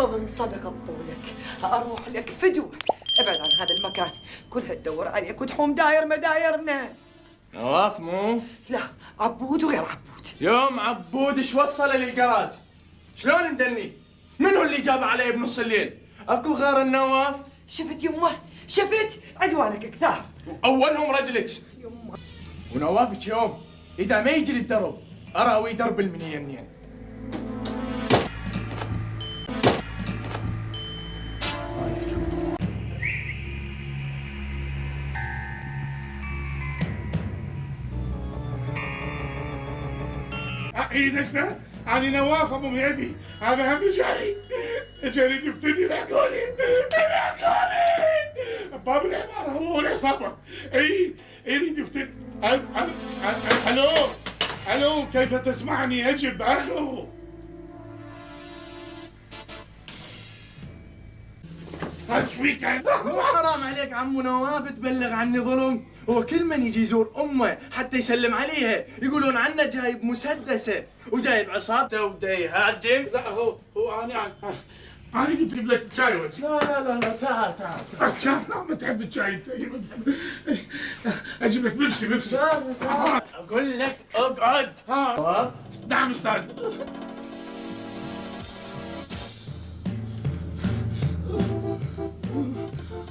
والله من صدق طولك اروح لك فدوه. ابعد عن هذا المكان، كلها تدور عليك وتحوم داير مدايرنا. نواف مو؟ لا، عبود وغير عبود. يوم عبود ايش وصله للجراج؟ شلون ندني؟ منو اللي جاب علي بنص الليل؟ اكو غير النواف؟ شفت يمه؟ شفت؟ عدوانك كثار. اولهم رجلك. يمه ونوافك يوم اذا ما يجي للدرب اراوي درب المنيه منين. عيد اسمه أنا نواف أبو مهدي، هذا هم جاري جبتني لحقوني باب العمارة هو العصابة. اي جبتني. الو كيف تسمعني؟ اجب. الو ايش فيك؟ مو حرام عليك عمو نواف تبلغ عني ظلم؟ هو كل من يجي يزور امه حتى يسلم عليها يقولون عنه جايب مسدسه وجايب عصابته وبدا يهاجم. لا هو انا قلت اجيب لك شاي وجه. لا تعال شاي؟ لا ما تحب الشاي انت. اجيب لك بيبسي. تعال اقول لك اقعد. نعم استاذ.